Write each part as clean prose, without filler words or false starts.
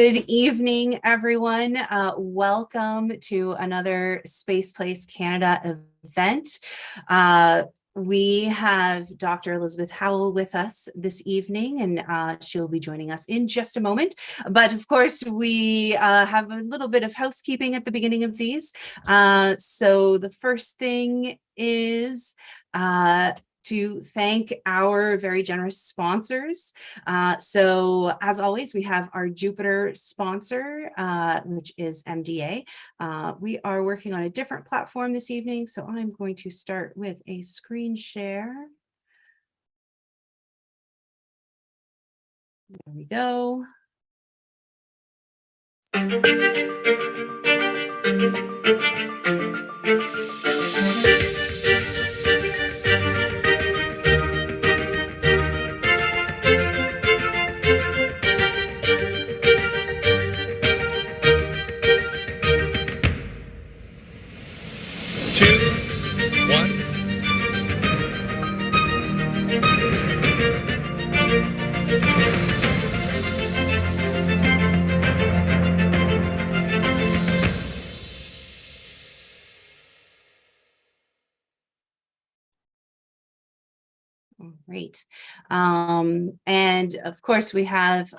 Good evening, everyone. Welcome to another Space Place Canada event. We have Dr. Elizabeth Howell with us this evening, and she'll be joining us in just a moment. But of course, we have a little bit of housekeeping at the beginning of these. So the first thing is to thank our very generous sponsors. So as always, we have our Jupiter sponsor, which is MDA. We are working on a different platform this evening, so I'm going to start with a screen share. There we go. Great. And of course, we have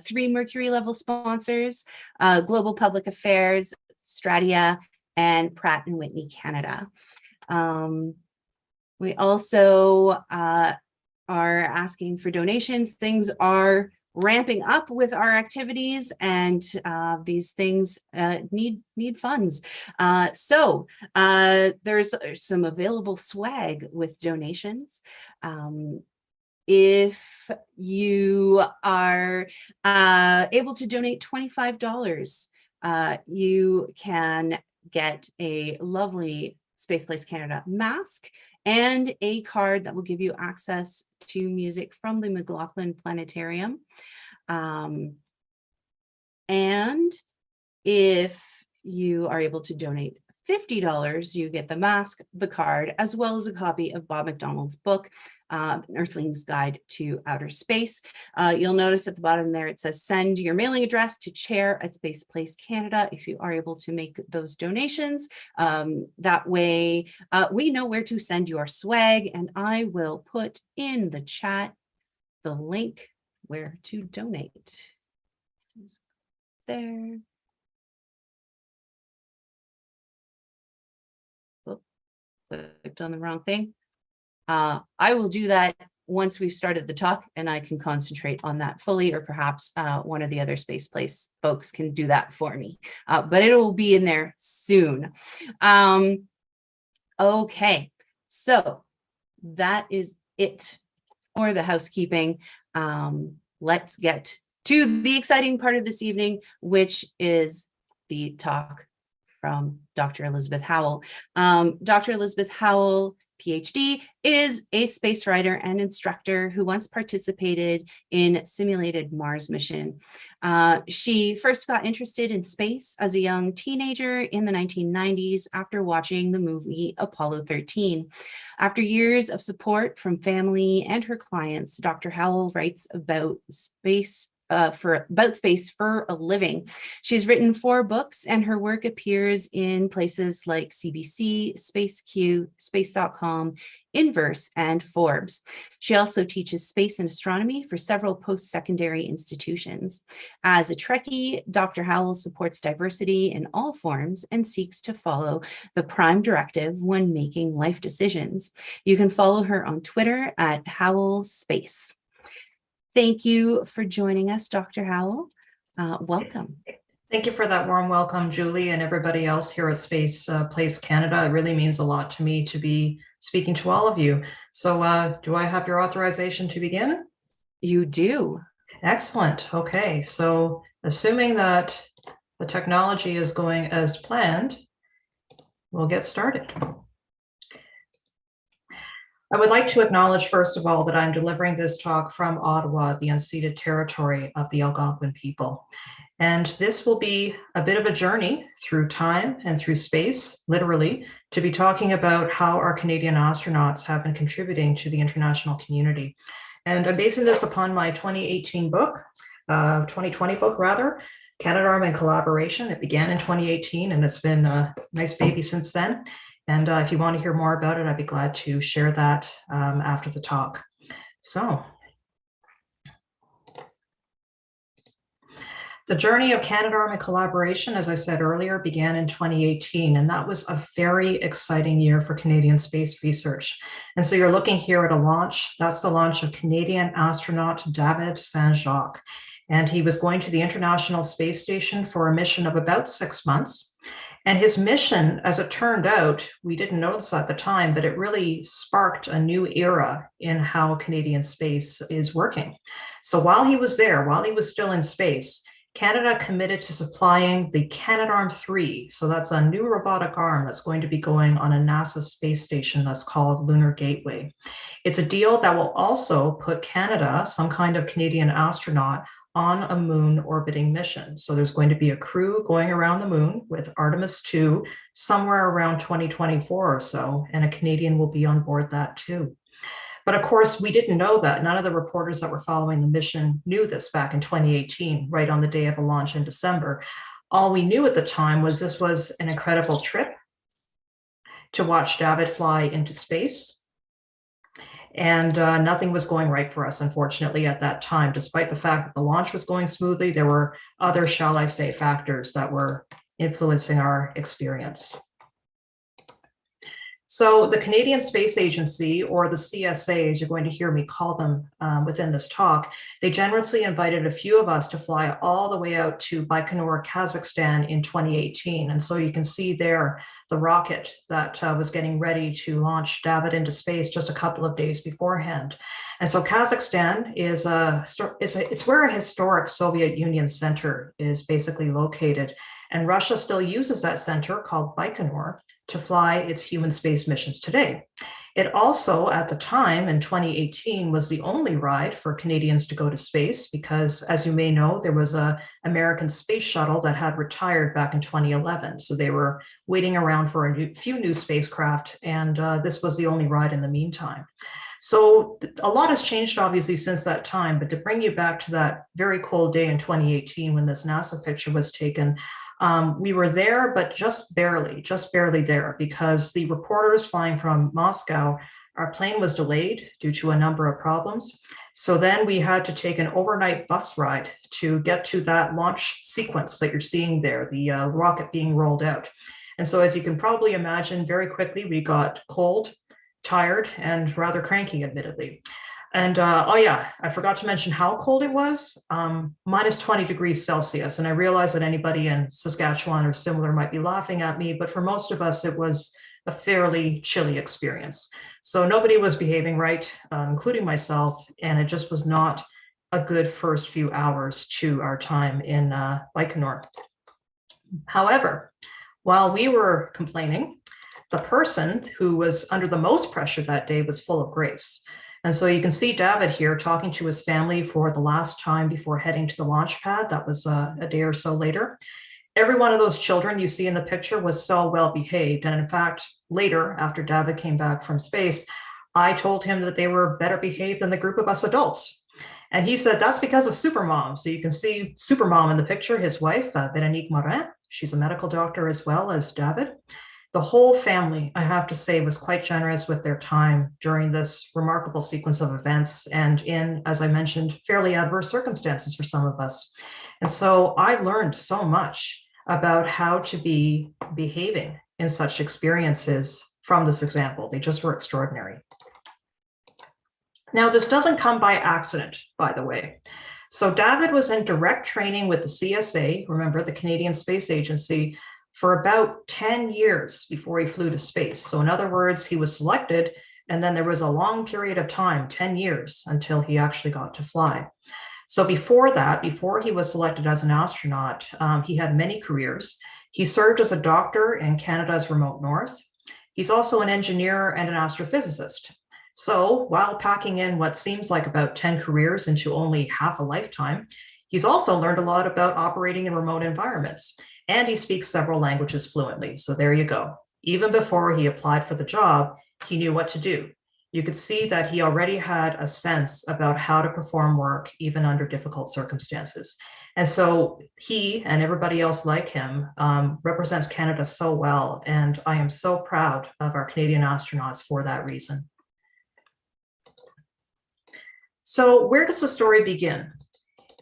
3 Mercury level sponsors, Global Public Affairs, Stratia, and Pratt & Whitney Canada. We also are asking for donations. Things are ramping up with our activities, and these things need funds. So there's some available swag with donations. If you are able to donate $25, you can get a lovely Space Place Canada mask and a card that will give you access to music from the McLaughlin Planetarium. And if you are able to donate $50, you get the mask, the card, as well as a copy of Bob McDonald's book, An Earthling's Guide to Outer Space. You'll notice at the bottom there, it says send your mailing address to chair@Space Place Canada if you are able to make those donations. That way we know where to send your swag, and I will put in the chat the link where to donate. There. Clicked on the wrong thing. I will do that once we've started the talk, and I can concentrate on that fully, or perhaps one of the other Space Place folks can do that for me, but it will be in there soon. Okay, so that is it for the housekeeping. Let's get to the exciting part of this evening, which is the talk from Dr. Elizabeth Howell. Dr. Elizabeth Howell, PhD, is a space writer and instructor who once participated in simulated Mars mission. She first got interested in space as a young teenager in the 1990s after watching the movie Apollo 13. After years of support from family and her clients, Dr. Howell writes about space for a living. She's written 4 books, and her work appears in places like CBC, SpaceQ, Space.com, Inverse, and Forbes. She also teaches space and astronomy for several post-secondary institutions. As a Trekkie, Dr. Howell supports diversity in all forms and seeks to follow the prime directive when making life decisions. You can follow her on Twitter at Howell Space. Thank you for joining us, Dr. Howell. Welcome. Thank you for that warm welcome, Julie, and everybody else here at Space Place Canada. It really means a lot to me to be speaking to all of you. So do I have your authorization to begin? You do. Excellent. Okay, so assuming that the technology is going as planned, we'll get started. I would like to acknowledge, first of all, that I'm delivering this talk from Ottawa, the unceded territory of the Algonquin people. And this will be a bit of a journey through time and through space, literally, to be talking about how our Canadian astronauts have been contributing to the international community. And I'm basing this upon my 2018 book, 2020 book rather, Canadarm and Collaboration. It began in 2018 and it's been a nice baby since then. And if you want to hear more about it, I'd be glad to share that after the talk. So, the journey of Canadarm and Collaboration, as I said earlier, began in 2018, and that was a very exciting year for Canadian space research. And so you're looking here at a launch. That's the launch of Canadian astronaut David Saint-Jacques. And he was going to the International Space Station for a mission of about 6 months. And his mission, as it turned out, we didn't notice at the time, but it really sparked a new era in how Canadian space is working. So while he was there, while he was still in space, Canada committed to supplying the Canadarm3. So that's a new robotic arm that's going to be going on a NASA space station that's called Lunar Gateway. It's a deal that will also put Canada, some kind of Canadian astronaut, on a moon orbiting mission. So there's going to be a crew going around the moon with Artemis 2 somewhere around 2024 or so, and a Canadian will be on board that too. But of course, we didn't know that. None of the reporters that were following the mission knew this back in 2018, right on the day of the launch in December. All we knew at the time was this was an incredible trip to watch David fly into space. And nothing was going right for us, unfortunately, at that time. Despite the fact that the launch was going smoothly, there were other, shall I say, factors that were influencing our experience. So the Canadian Space Agency, or the CSA, as you're going to hear me call them within this talk, they generously invited a few of us to fly all the way out to Baikonur, Kazakhstan in 2018. And so you can see there the rocket that was getting ready to launch David into space just a couple of days beforehand. And so Kazakhstan is it's where a historic Soviet Union center is basically located. And Russia still uses that center called Baikonur to fly its human space missions today. It also, at the time in 2018, was the only ride for Canadians to go to space because, as you may know, there was an American space shuttle that had retired back in 2011. So they were waiting around for a few new spacecraft, and this was the only ride in the meantime. So a lot has changed, obviously, since that time. But to bring you back to that very cold day in 2018 when this NASA picture was taken, we were there, but just barely there, because the reporters flying from Moscow, our plane was delayed due to a number of problems. So then we had to take an overnight bus ride to get to that launch sequence that you're seeing there, the rocket being rolled out. And so, as you can probably imagine, very quickly we got cold, tired, and rather cranky, admittedly. And oh yeah, I forgot to mention how cold it was, minus 20 degrees Celsius. And I realize that anybody in Saskatchewan or similar might be laughing at me, but for most of us, it was a fairly chilly experience. So nobody was behaving right, including myself, and it just was not a good first few hours to our time in Baikonur. However, while we were complaining, the person who was under the most pressure that day was full of grace. And so you can see David here talking to his family for the last time before heading to the launch pad. That was a day or so later. Every one of those children you see in the picture was so well behaved. And in fact, later, after David came back from space, I told him that they were better behaved than the group of us adults. And he said, that's because of Supermom. So you can see Supermom in the picture, his wife, Véronique Morin. She's a medical doctor as well as David. The whole family, I have to say, was quite generous with their time during this remarkable sequence of events and in, as I mentioned, fairly adverse circumstances for some of us. And so I learned so much about how to be behaving in such experiences from this example. They just were extraordinary. Now, this doesn't come by accident, by the way. So David was in direct training with the CSA, remember, the Canadian Space Agency, for about 10 years before he flew to space. So in other words, he was selected, and then there was a long period of time, 10 years, until he actually got to fly. So before that, before he was selected as an astronaut, he had many careers. He served as a doctor in Canada's remote north. He's also an engineer and an astrophysicist. So while packing in what seems like about 10 careers into only half a lifetime, he's also learned a lot about operating in remote environments. And he speaks several languages fluently. So there you go. Even before he applied for the job, he knew what to do. You could see that he already had a sense about how to perform work, even under difficult circumstances. And so he and everybody else like him represents Canada so well. And I am so proud of our Canadian astronauts for that reason. So where does the story begin?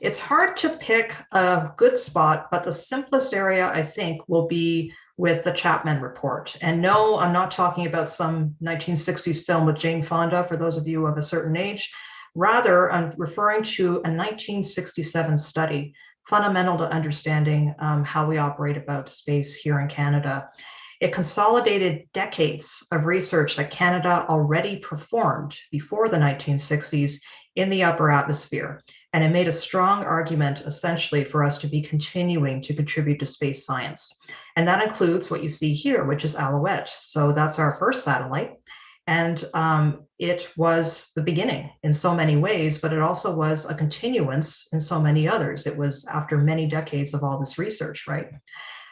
It's hard to pick a good spot, but the simplest area, I think, will be with the Chapman report. And no, I'm not talking about some 1960s film with Jane Fonda, for those of you of a certain age. Rather, I'm referring to a 1967 study, fundamental to understanding how we operate about space here in Canada. It consolidated decades of research that Canada already performed before the 1960s in the upper atmosphere. And it made a strong argument, essentially, for us to be continuing to contribute to space science. And that includes what you see here, which is Alouette. So that's our first satellite. And it was the beginning in so many ways, but it also was a continuance in so many others. It was after many decades of all this research, right?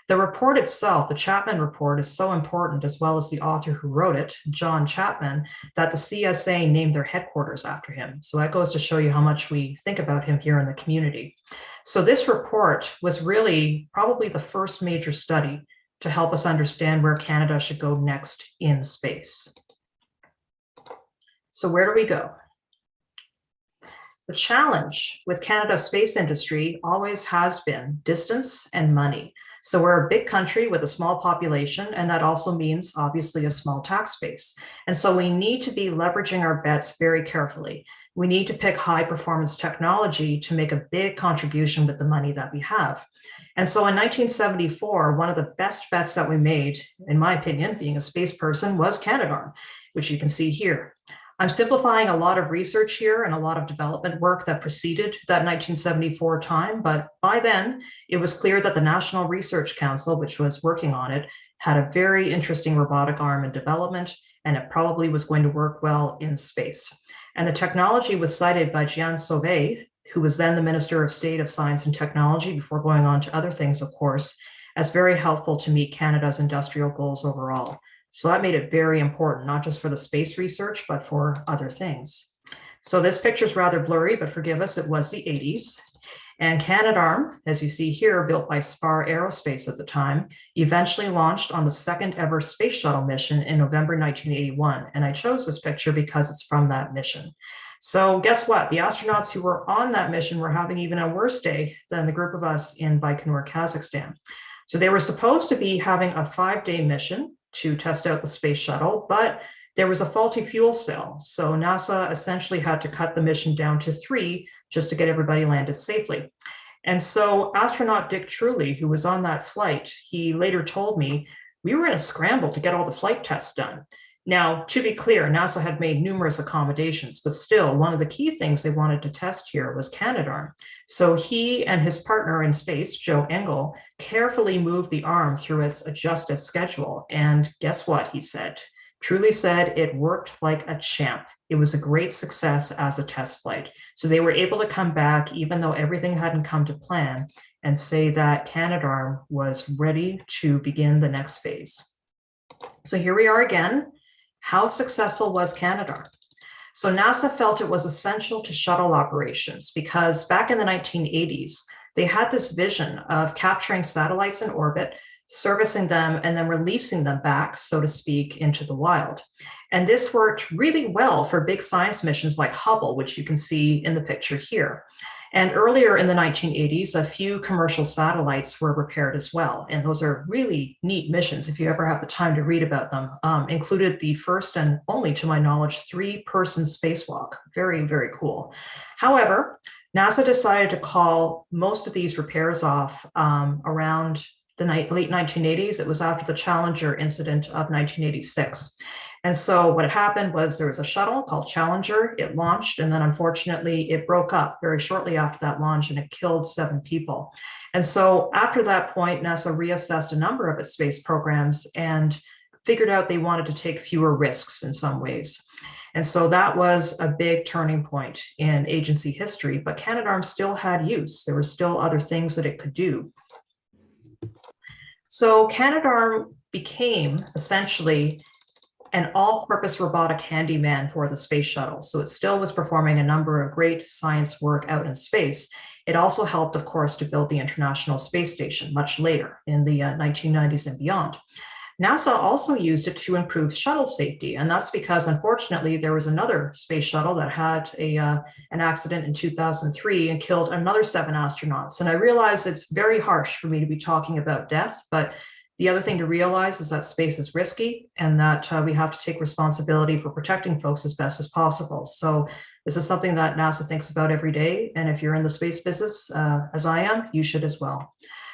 The report itself, the Chapman report, is so important, as well as the author who wrote it, John Chapman, that the CSA named their headquarters after him. So that goes to show you how much we think about him here in the community. So this report was really probably the first major study to help us understand where Canada should go next in space. So where do we go? The challenge with Canada's space industry always has been distance and money. So we're a big country with a small population, and that also means obviously a small tax base. And so we need to be leveraging our bets very carefully. We need to pick high performance technology to make a big contribution with the money that we have. And so in 1974, one of the best bets that we made, in my opinion, being a space person, was Canadarm, which you can see here. I'm simplifying a lot of research here and a lot of development work that preceded that 1974 time, but by then it was clear that the National Research Council, which was working on it, had a very interesting robotic arm in development, and it probably was going to work well in space. And the technology was cited by Jean Sauvé, who was then the Minister of State of Science and Technology, before going on to other things, of course, as very helpful to meet Canada's industrial goals overall. So that made it very important, not just for the space research, but for other things. So this picture is rather blurry, but forgive us, it was the 80s. And Canadarm, as you see here, built by Spar Aerospace at the time, eventually launched on the second ever space shuttle mission in November 1981. And I chose this picture because it's from that mission. So guess what? The astronauts who were on that mission were having even a worse day than the group of us in Baikonur, Kazakhstan. So they were supposed to be having a 5-day mission to test out the space shuttle, but there was a faulty fuel cell. So NASA essentially had to cut the mission down to 3 just to get everybody landed safely. And so astronaut Dick Truly, who was on that flight, he later told me, we were in a scramble to get all the flight tests done. Now, to be clear, NASA had made numerous accommodations, but still one of the key things they wanted to test here was Canadarm. So he and his partner in space, Joe Engel, carefully moved the arm through its adjusted schedule. And guess what, he said? Truly said it worked like a champ. It was a great success as a test flight. So they were able to come back, even though everything hadn't come to plan, and say that Canadarm was ready to begin the next phase. So here we are again. How successful was Canadarm? So NASA felt it was essential to shuttle operations because back in the 1980s, they had this vision of capturing satellites in orbit, servicing them, and then releasing them back, so to speak, into the wild. And this worked really well for big science missions like Hubble, which you can see in the picture here. And earlier in the 1980s, a few commercial satellites were repaired as well. And those are really neat missions, if you ever have the time to read about them. Included the first and only, to my knowledge, 3-person spacewalk. Very, very cool. However, NASA decided to call most of these repairs off around the late 1980s. It was after the Challenger incident of 1986. And so what happened was there was a shuttle called Challenger. It launched, and then unfortunately it broke up very shortly after that launch, and it killed 7 people. And so after that point, NASA reassessed a number of its space programs and figured out they wanted to take fewer risks in some ways. And so that was a big turning point in agency history, but Canadarm still had use. There were still other things that it could do. So Canadarm became essentially an all-purpose robotic handyman for the space shuttle. So it still was performing a number of great science work out in space. It also helped, of course, to build the International Space Station much later in the 1990s and beyond. NASA also used it to improve shuttle safety, and that's because, unfortunately, there was another space shuttle that had an accident in 2003 and killed another 7 astronauts. And I realize it's very harsh for me to be talking about death, but the other thing to realize is that space is risky and that we have to take responsibility for protecting folks as best as possible. So this is something that NASA thinks about every day, and if you're in the space business, as I am, you should as well.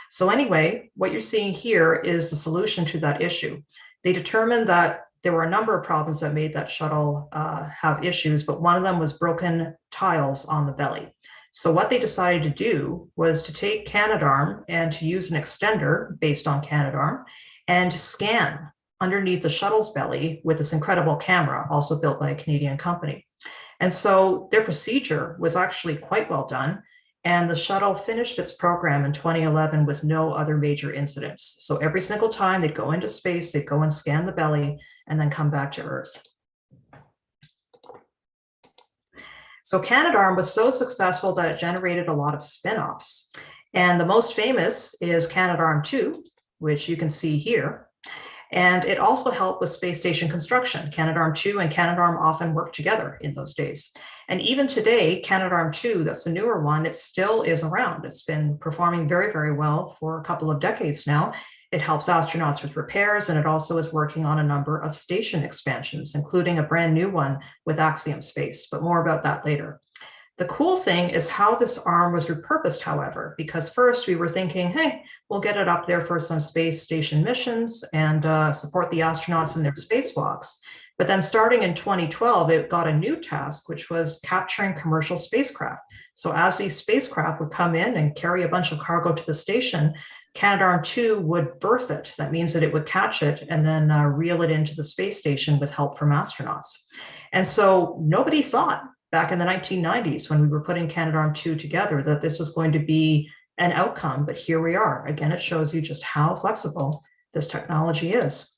So anyway, what you're seeing here is the solution to that issue. They determined that there were a number of problems that made that shuttle have issues, but one of them was broken tiles on the belly. So what they decided to do was to take Canadarm and to use an extender based on Canadarm and scan underneath the shuttle's belly with this incredible camera, also built by a Canadian company. And so their procedure was actually quite well done. And the shuttle finished its program in 2011 with no other major incidents. So every single time they'd go into space, they'd go and scan the belly and then come back to Earth. So Canadarm was so successful that it generated a lot of spin-offs. And the most famous is Canadarm2, which you can see here. And it also helped with space station construction. Canadarm2 and Canadarm often worked together in those days. And even today, Canadarm2, that's the newer one, it still is around. It's been performing very, very well for a couple of decades now. It helps astronauts with repairs, and it also is working on a number of station expansions, including a brand new one with Axiom Space, but more about that later. The cool thing is how this arm was repurposed, however, because first we were thinking, hey, we'll get it up there for some space station missions and support the astronauts in their spacewalks. But then starting in 2012, it got a new task, which was capturing commercial spacecraft. So as these spacecraft would come in and carry a bunch of cargo to the station, Canadarm2 would berth it. That means that it would catch it and then reel it into the space station with help from astronauts. And so nobody thought back in the 1990s when we were putting Canadarm2 together that this was going to be an outcome, but here we are. Again, it shows you just how flexible this technology is.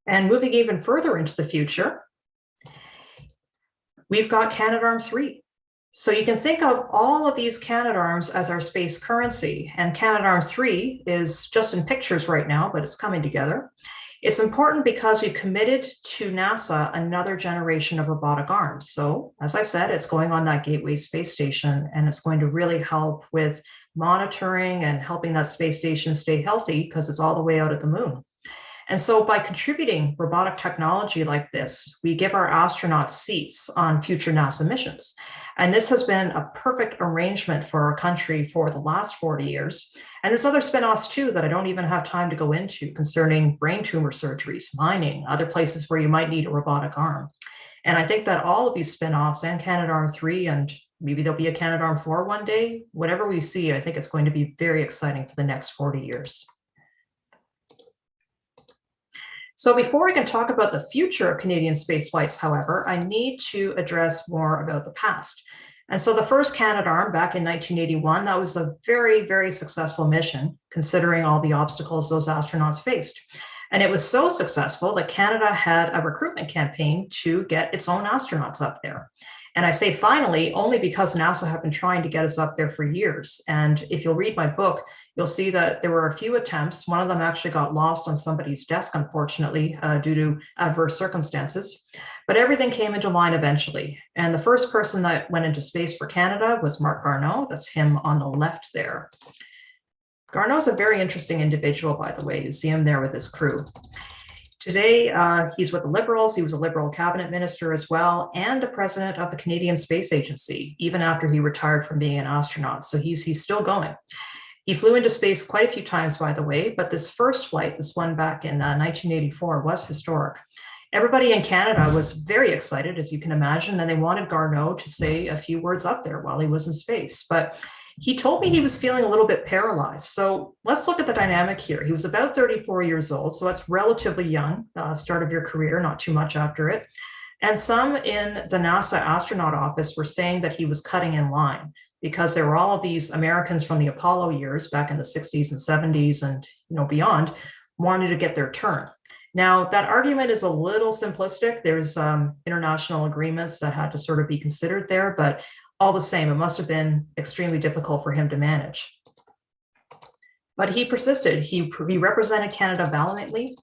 And moving even further into the future, we've got Canadarm3. So you can think of all of these Canadarms as our space currency, and Canadarm3 is just in pictures right now, but it's coming together. It's important because we've committed to NASA another generation of robotic arms. So as I said, it's going on that Gateway space station, and it's going to really help with monitoring and helping that space station stay healthy because it's all the way out at the moon. And so by contributing robotic technology like this, we give our astronauts seats on future NASA missions. And this has been a perfect arrangement for our country for the last 40 years. And there's other spinoffs too that I don't even have time to go into concerning brain tumor surgeries, mining, other places where you might need a robotic arm. And I think that all of these spinoffs and Canadarm3, and maybe there'll be a Canadarm4 one day, whatever we see, I think it's going to be very exciting for the next 40 years. So before we can talk about the future of Canadian space flights, however, I need to address more about the past. And so the first Canadarm back in 1981, that was a very, very successful mission, considering all the obstacles those astronauts faced. And it was so successful that Canada had a recruitment campaign to get its own astronauts up there. And I say finally, only because NASA have been trying to get us up there for years. And if you'll read my book, you'll see that there were a few attempts. One of them actually got lost on somebody's desk, unfortunately, due to adverse circumstances. But everything came into line eventually. And the first person that went into space for Canada was Marc Garneau. That's him on the left there. Garneau's a very interesting individual, by the way. You see him there with his crew. Today, he's with the Liberals. He was a Liberal cabinet minister as well, and a president of the Canadian Space Agency, even after he retired from being an astronaut. So he's still going. He flew into space quite a few times, by the way, but this first flight, this one back in 1984, was historic. Everybody in Canada was very excited, as you can imagine, and they wanted Garneau to say a few words up there while he was in space. But he told me he was feeling a little bit paralyzed. So let's look at the dynamic here. He was about 34 years old, so that's relatively young, start of your career, not too much after it. And some in the NASA astronaut office were saying that he was cutting in line because there were all of these Americans from the Apollo years back in the 60s and 70s and beyond wanted to get their turn. Now, that argument is a little simplistic. There's international agreements that had to sort of be considered there, but all the same, it must have been extremely difficult for him to manage. But he persisted. He represented Canada valiantly,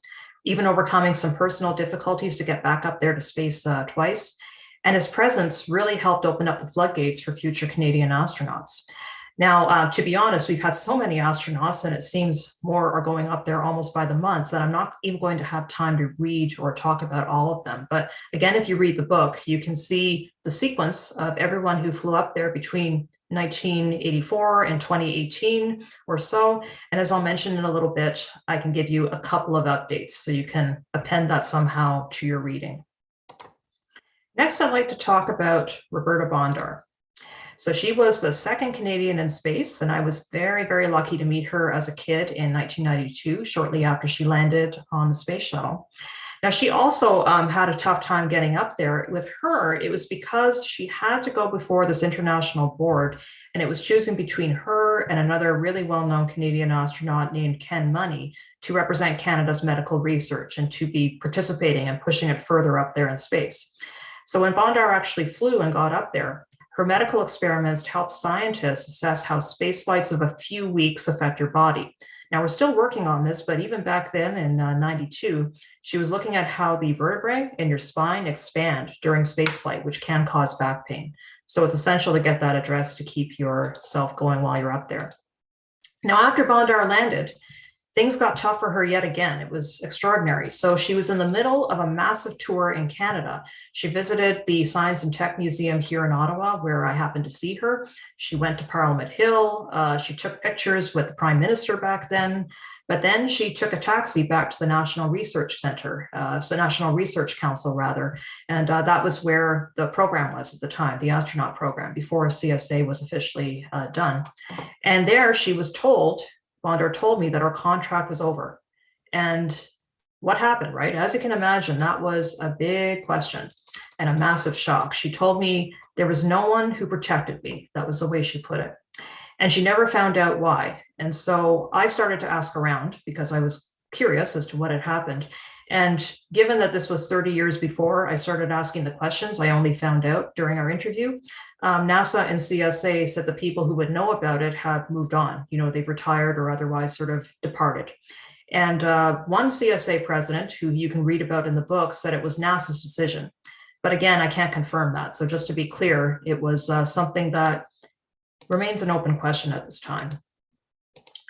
even overcoming some personal difficulties to get back up there to space twice. And his presence really helped open up the floodgates for future Canadian astronauts. Now, to be honest, we've had so many astronauts, and it seems more are going up there almost by the month, that I'm not even going to have time to read or talk about all of them. But again, if you read the book, you can see the sequence of everyone who flew up there between 1984 and 2018 or so. And as I'll mention in a little bit, I can give you a couple of updates so you can append that somehow to your reading. Next, I'd like to talk about Roberta Bondar. So she was the second Canadian in space, and I was very, very lucky to meet her as a kid in 1992, shortly after she landed on the space shuttle. Now, she also had a tough time getting up there. With her, it was because she had to go before this international board, and it was choosing between her and another really well-known Canadian astronaut named Ken Money to represent Canada's medical research and to be participating and pushing it further up there in space. So when Bondar actually flew and got up there, her medical experiments helped scientists assess how space flights of a few weeks affect your body. Now, we're still working on this, but even back then in 92, she was looking at how the vertebrae in your spine expand during spaceflight, which can cause back pain. So it's essential to get that addressed to keep yourself going while you're up there. Now, after Bondar landed, things got tough for her yet again. It was extraordinary. So she was in the middle of a massive tour in Canada. She visited the Science and Tech Museum here in Ottawa, where I happened to see her. She went to Parliament Hill. She took pictures with the Prime Minister back then. But then she took a taxi back to the National Research Center, so National Research Council, rather. And that was where the program was at the time, the astronaut program, before CSA was officially done. And there she was told, Bondar told me that our contract was over. And what happened, right? As you can imagine, that was a big question and a massive shock. She told me there was no one who protected me. That was the way she put it. And she never found out why. And so I started to ask around because I was curious as to what had happened. And given that this was 30 years before I started asking the questions, I only found out during our interview. NASA and CSA said the people who would know about it have moved on. You know, they've retired or otherwise sort of departed. And one CSA president, who you can read about in the book, said it was NASA's decision. But again, I can't confirm that. So just to be clear, it was something that remains an open question at this time.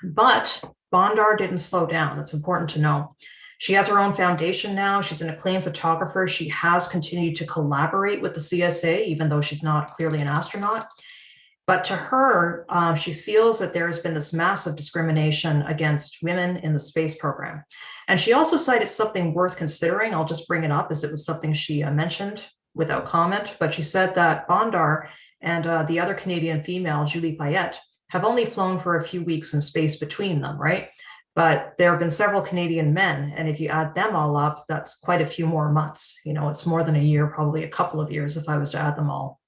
But Bondar didn't slow down. That's important to know. She has her own foundation now. She's an acclaimed photographer. She has continued to collaborate with the CSA, even though she's not clearly an astronaut. But to her, she feels that there has been this massive discrimination against women in the space program. And she also cited something worth considering. I'll just bring it up as it was something she mentioned without comment. But she said that Bondar and the other Canadian female, Julie Payette, have only flown for a few weeks in space between them, right? But there have been several Canadian men, and if you add them all up, that's quite a few more months. You know, it's more than a year, probably a couple of years if I was to add them all.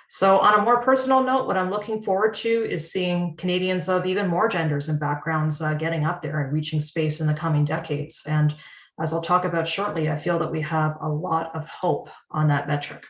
So on a more personal note, what I'm looking forward to is seeing Canadians of even more genders and backgrounds getting up there and reaching space in the coming decades. And as I'll talk about shortly, I feel that we have a lot of hope on that metric.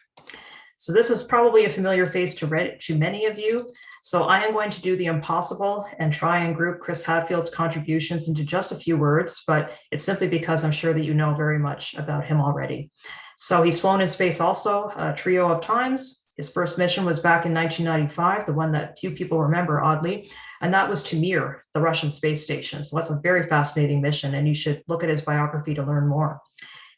So this is probably a familiar face to many of you. So I am going to do the impossible and try and group Chris Hadfield's contributions into just a few words, but it's simply because I'm sure that you know very much about him already. So he's flown in space also a trio of times. His first mission was back in 1995, the one that few people remember, oddly, and that was to Mir, the Russian space station. So that's a very fascinating mission, and you should look at his biography to learn more.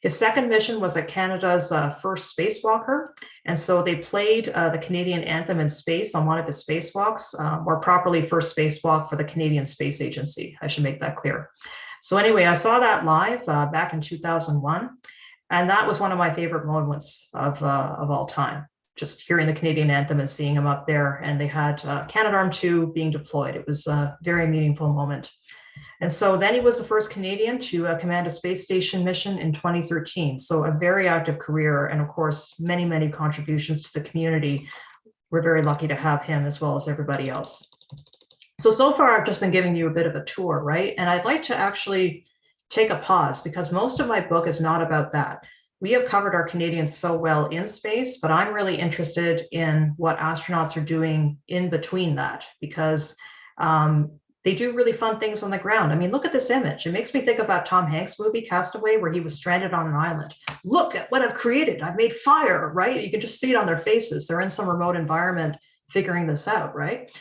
His second mission was at Canada's first spacewalker. And so they played the Canadian anthem in space on one of his spacewalks, or properly first spacewalk for the Canadian Space Agency. I should make that clear. So anyway, I saw that live back in 2001. And that was one of my favorite moments of all time, just hearing the Canadian anthem and seeing him up there. And they had Canadarm 2 being deployed. It was a very meaningful moment. And so then he was the first Canadian to command a space station mission in 2013. So a very active career, and of course, many, many contributions to the community. We're very lucky to have him as well as everybody else. So far, I've just been giving you a bit of a tour, right? And I'd like to actually take a pause, because most of my book is not about that. We have covered our Canadians so well in space, but I'm really interested in what astronauts are doing in between that, because they do really fun things on the ground. I mean, look at this image. It makes me think of that Tom Hanks movie, Castaway, where he was stranded on an island. Look at what I've created. I've made fire, right? You can just see it on their faces. They're in some remote environment figuring this out, right?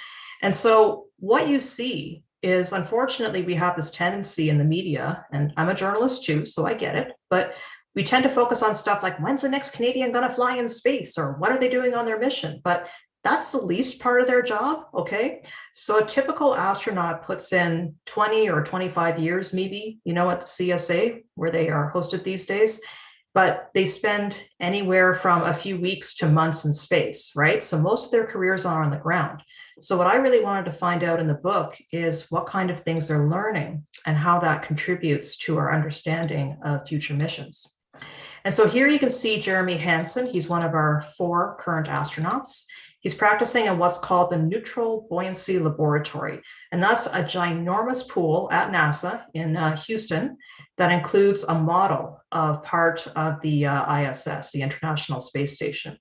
And so what you see is, unfortunately, we have this tendency in the media, and I'm a journalist too, so I get it, but we tend to focus on stuff like, when's the next Canadian going to fly in space, or what are they doing on their mission? But that's the least part of their job, okay? So a typical astronaut puts in 20 or 25 years, maybe, you know, at the CSA, where they are hosted these days, but they spend anywhere from a few weeks to months in space, right? So most of their careers are on the ground. So what I really wanted to find out in the book is what kind of things they're learning and how that contributes to our understanding of future missions. And so here you can see Jeremy Hansen. He's one of our 4 current astronauts. He's practicing in what's called the Neutral Buoyancy Laboratory. And that's a ginormous pool at NASA in Houston that includes a model of part of the ISS, the International Space Station.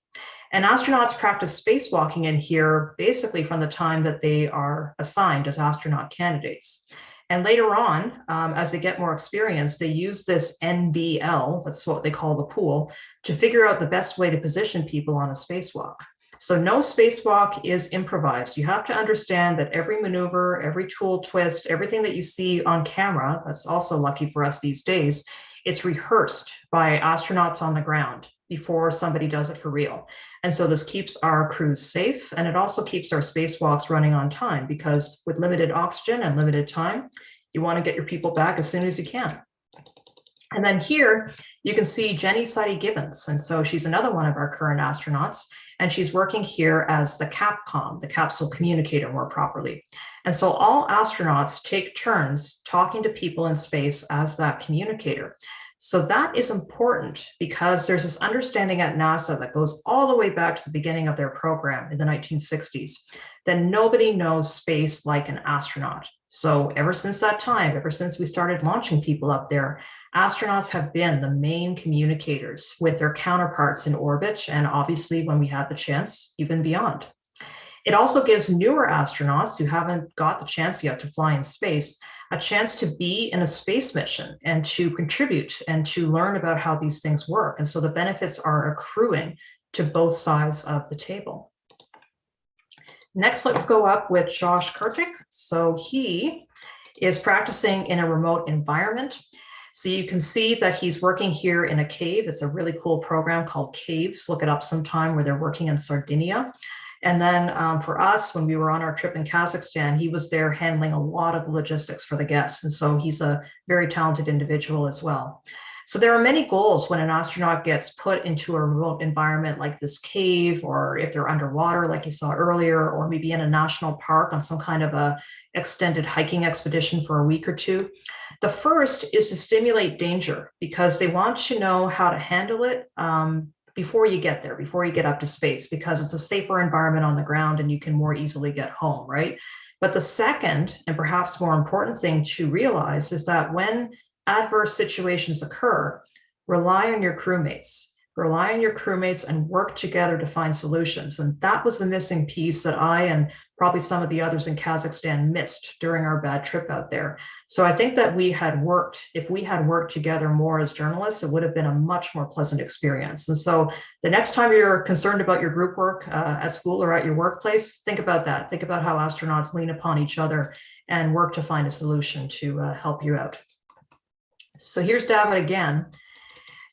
And astronauts practice spacewalking in here basically from the time that they are assigned as astronaut candidates. And later on, as they get more experience, they use this NBL, that's what they call the pool, to figure out the best way to position people on a spacewalk. So no spacewalk is improvised. You have to understand that every maneuver, every tool twist, everything that you see on camera, that's also lucky for us these days, it's rehearsed by astronauts on the ground before somebody does it for real. And so this keeps our crews safe, and it also keeps our spacewalks running on time, because with limited oxygen and limited time, you want to get your people back as soon as you can. And then here you can see Jenny Sidey-Gibbons. And so she's another one of our current astronauts, and she's working here as the CAPCOM, the capsule communicator more properly. And so all astronauts take turns talking to people in space as that communicator. So that is important, because there's this understanding at NASA that goes all the way back to the beginning of their program in the 1960s, that nobody knows space like an astronaut. So ever since that time, ever since we started launching people up there, astronauts have been the main communicators with their counterparts in orbit, and obviously when we have the chance, even beyond. It also gives newer astronauts who haven't got the chance yet to fly in space a chance to be in a space mission and to contribute and to learn about how these things work. And so the benefits are accruing to both sides of the table. Next, let's go up with Josh Kirkick. So he is practicing in a remote environment. So you can see that he's working here in a cave. It's a really cool program called Caves. Look it up sometime, where they're working in Sardinia. And then for us, when we were on our trip in Kazakhstan, he was there handling a lot of the logistics for the guests. And so he's a very talented individual as well. So there are many goals when an astronaut gets put into a remote environment like this cave, or if they're underwater, like you saw earlier, or maybe in a national park on some kind of a extended hiking expedition for a week or two. The first is to stimulate danger, because they want to know how to handle it before you get there, before you get up to space, because it's a safer environment on the ground and you can more easily get home, right? But the second, and perhaps more important thing to realize, is that when adverse situations occur, rely on your crewmates. Rely on your crewmates and work together to find solutions. And that was the missing piece that I and probably some of the others in Kazakhstan missed during our bad trip out there. So I think that if we had worked together more as journalists, it would have been a much more pleasant experience. And so the next time you're concerned about your group work at school or at your workplace, think about that. Think about how astronauts lean upon each other and work to find a solution to help you out. So here's David again.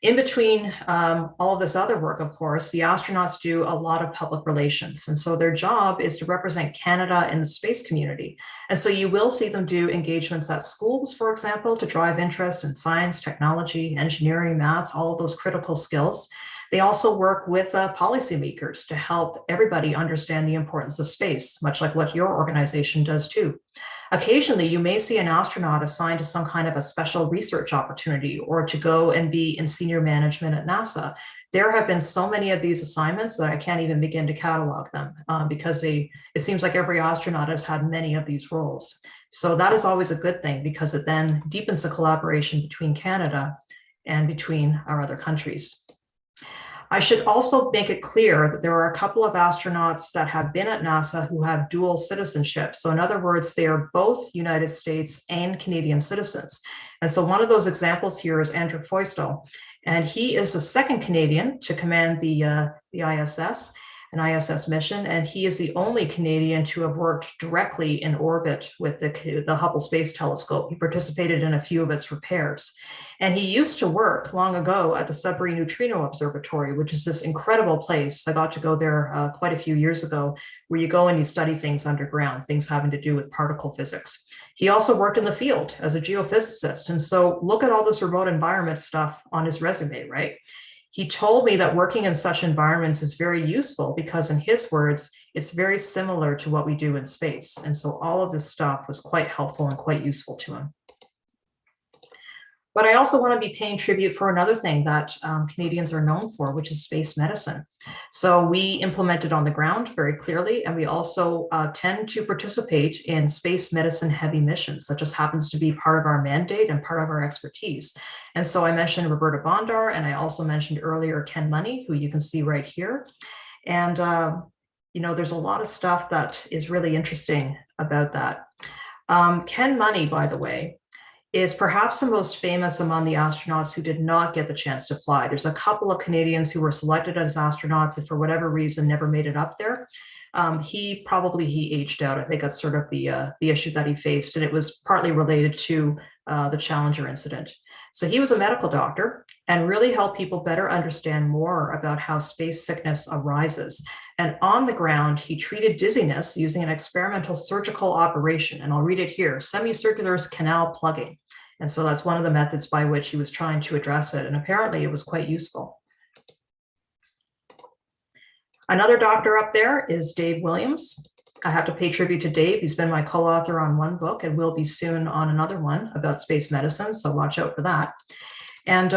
In between all of this other work, of course, the astronauts do a lot of public relations. And so their job is to represent Canada in the space community. And so you will see them do engagements at schools, for example, to drive interest in science, technology, engineering, math, all of those critical skills. They also work with policymakers to help everybody understand the importance of space, much like what your organization does too. Occasionally, you may see an astronaut assigned to some kind of a special research opportunity, or to go and be in senior management at NASA. There have been so many of these assignments that I can't even begin to catalog them, because it seems like every astronaut has had many of these roles. So that is always a good thing because it then deepens the collaboration between Canada and between our other countries. I should also make it clear that there are a couple of astronauts that have been at NASA who have dual citizenship. So in other words, they are both United States and Canadian citizens. And so one of those examples here is Andrew Feustel, and he is the second Canadian to command the ISS, an ISS mission, and he is the only Canadian to have worked directly in orbit with the Hubble Space Telescope. He participated in a few of its repairs. And he used to work long ago at the Sudbury Neutrino Observatory, which is this incredible place. I got to go there quite a few years ago, where you go and you study things underground, things having to do with particle physics. He also worked in the field as a geophysicist. And so look at all this remote environment stuff on his resume, right? He told me that working in such environments is very useful because, in his words, it's very similar to what we do in space. And so all of this stuff was quite helpful and quite useful to him. But I also want to be paying tribute for another thing that Canadians are known for, which is space medicine. So we implement it on the ground very clearly, and we also tend to participate in space medicine heavy missions. That just happens to be part of our mandate and part of our expertise. And so I mentioned Roberta Bondar, and I also mentioned earlier Ken Money, who you can see right here. And there's a lot of stuff that is really interesting about that. Ken Money, by the way, is perhaps the most famous among the astronauts who did not get the chance to fly. There's a couple of Canadians who were selected as astronauts and for whatever reason never made it up there. He aged out. I think that's sort of the issue that he faced, and it was partly related to the Challenger incident. So he was a medical doctor and really helped people better understand more about how space sickness arises. And on the ground, he treated dizziness using an experimental surgical operation. And I'll read it here: semicircular canal plugging. And so that's one of the methods by which he was trying to address it. And apparently it was quite useful. Another doctor up there is Dave Williams. I have to pay tribute to Dave. He's been my co-author on one book and will be soon on another one about space medicine, so watch out for that. And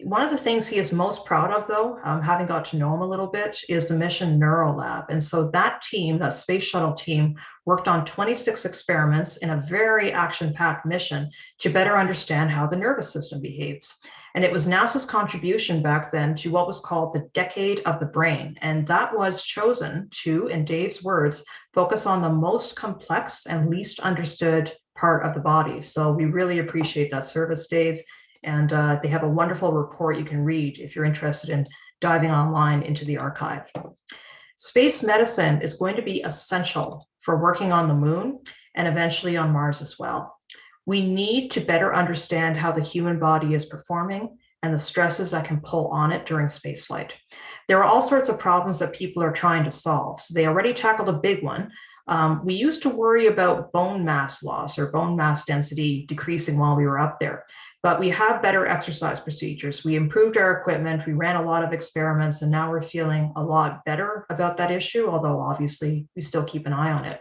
one of the things he is most proud of, though, having got to know him a little bit, is the Mission Neuro Lab. And so that team, that space shuttle team, worked on 26 experiments in a very action-packed mission to better understand how the nervous system behaves. And it was NASA's contribution back then to what was called the Decade of the Brain. And that was chosen to, in Dave's words, focus on the most complex and least understood part of the body. So we really appreciate that service, Dave. And they have a wonderful report you can read if you're interested in diving online into the archive. Space medicine is going to be essential for working on the moon and eventually on Mars as well. We need to better understand how the human body is performing and the stresses that can pull on it during spaceflight. There are all sorts of problems that people are trying to solve. So they already tackled a big one. We used to worry about bone mass loss or bone mass density decreasing while we were up there, but we have better exercise procedures. We improved our equipment, we ran a lot of experiments, and now we're feeling a lot better about that issue, although obviously we still keep an eye on it.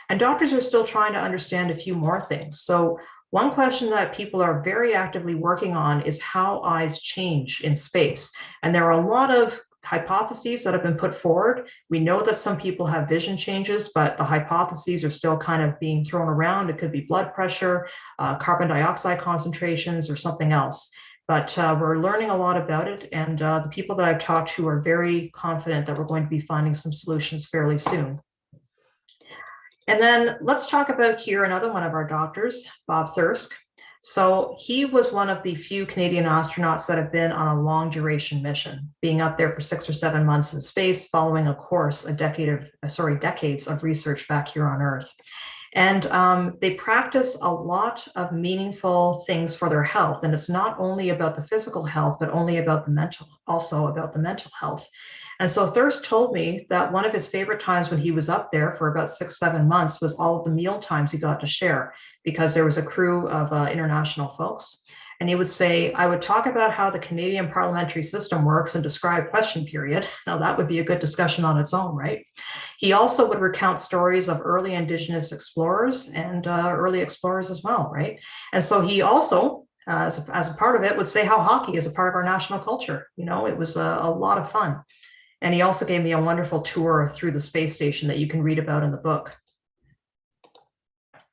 And doctors are still trying to understand a few more things. So one question that people are very actively working on is how eyes change in space. And there are a lot of hypotheses that have been put forward. We know that some people have vision changes, but the hypotheses are still kind of being thrown around. It could be blood pressure, carbon dioxide concentrations, or something else. But we're learning a lot about it. And the people that I've talked to are very confident that we're going to be finding some solutions fairly soon. And then let's talk about here another one of our doctors, Bob Thirsk. So he was one of the few Canadian astronauts that have been on a long duration mission, being up there for 6 or 7 months in space, following a course, decades of research back here on Earth. And they practice a lot of meaningful things for their health. And it's not only about the physical health, but also about the mental health. And so Thirsk told me that one of his favorite times when he was up there for about 6, 7 months was all of the meal times he got to share, because there was a crew of international folks. And he would say, I would talk about how the Canadian parliamentary system works and describe question period. Now that would be a good discussion on its own, right? He also would recount stories of early Indigenous explorers and early explorers as well, right? And so he also, as a part of it, would say how hockey is a part of our national culture. You know, it was a lot of fun. And he also gave me a wonderful tour through the space station that you can read about in the book.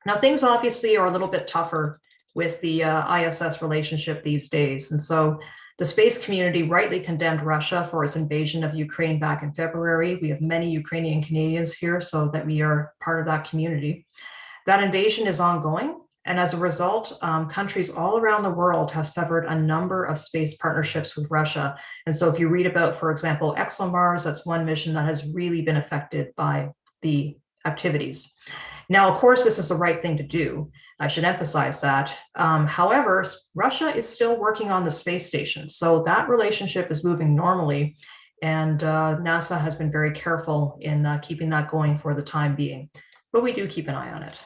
Now, things obviously are a little bit tougher with the ISS relationship these days. And so the space community rightly condemned Russia for its invasion of Ukraine back in February. We have many Ukrainian Canadians here, so that we are part of that community. That invasion is ongoing. And as a result, countries all around the world have severed a number of space partnerships with Russia. And so if you read about, for example, ExoMars, that's one mission that has really been affected by the activities. Now, of course, this is the right thing to do. I should emphasize that. However, Russia is still working on the space station. So that relationship is moving normally. And NASA has been very careful in keeping that going for the time being. But we do keep an eye on it.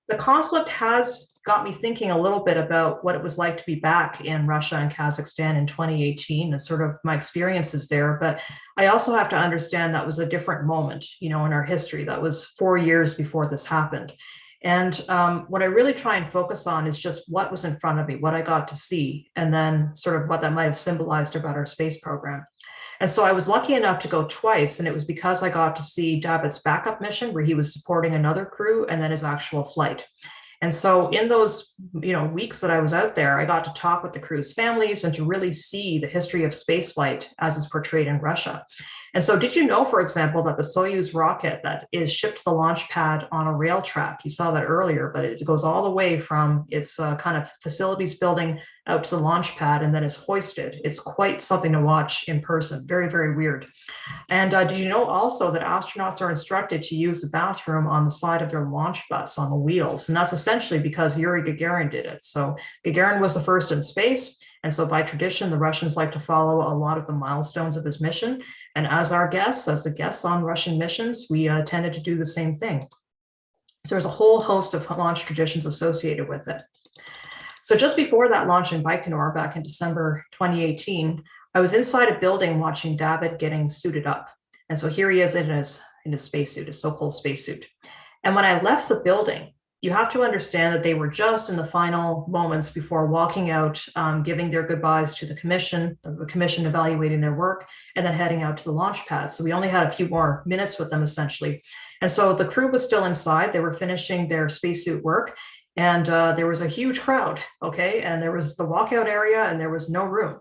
The conflict has got me thinking a little bit about what it was like to be back in Russia and Kazakhstan in 2018 and sort of my experiences there. But I also have to understand that was a different moment, in our history. That was 4 years before this happened. And what I really try and focus on is just what was in front of me, what I got to see, and then sort of what that might have symbolized about our space program. And so I was lucky enough to go twice, and it was because I got to see David's backup mission where he was supporting another crew and then his actual flight. And so in those weeks that I was out there, I got to talk with the crew's families and to really see the history of spaceflight as is portrayed in Russia. And so did you know, for example, that the Soyuz rocket that is shipped to the launch pad on a rail track, you saw that earlier, but it goes all the way from its kind of facilities building out to the launch pad and then is hoisted. It's quite something to watch in person. Very, very weird. And did you know also that astronauts are instructed to use the bathroom on the side of their launch bus on the wheels? And that's essentially because Yuri Gagarin did it. So Gagarin was the first in space. And so by tradition, the Russians like to follow a lot of the milestones of his mission. And as the guests on Russian missions, we tended to do the same thing. So there's a whole host of launch traditions associated with it. So just before that launch in Baikonur back in December 2018, I was inside a building watching David getting suited up. And so here he is in his spacesuit, his so-called spacesuit. And when I left the building, you have to understand that they were just in the final moments before walking out, giving their goodbyes to the commission evaluating their work, and then heading out to the launch pad. So we only had a few more minutes with them, essentially. And so the crew was still inside. They were finishing their spacesuit work. And there was a huge crowd, okay? And there was the walkout area and there was no room.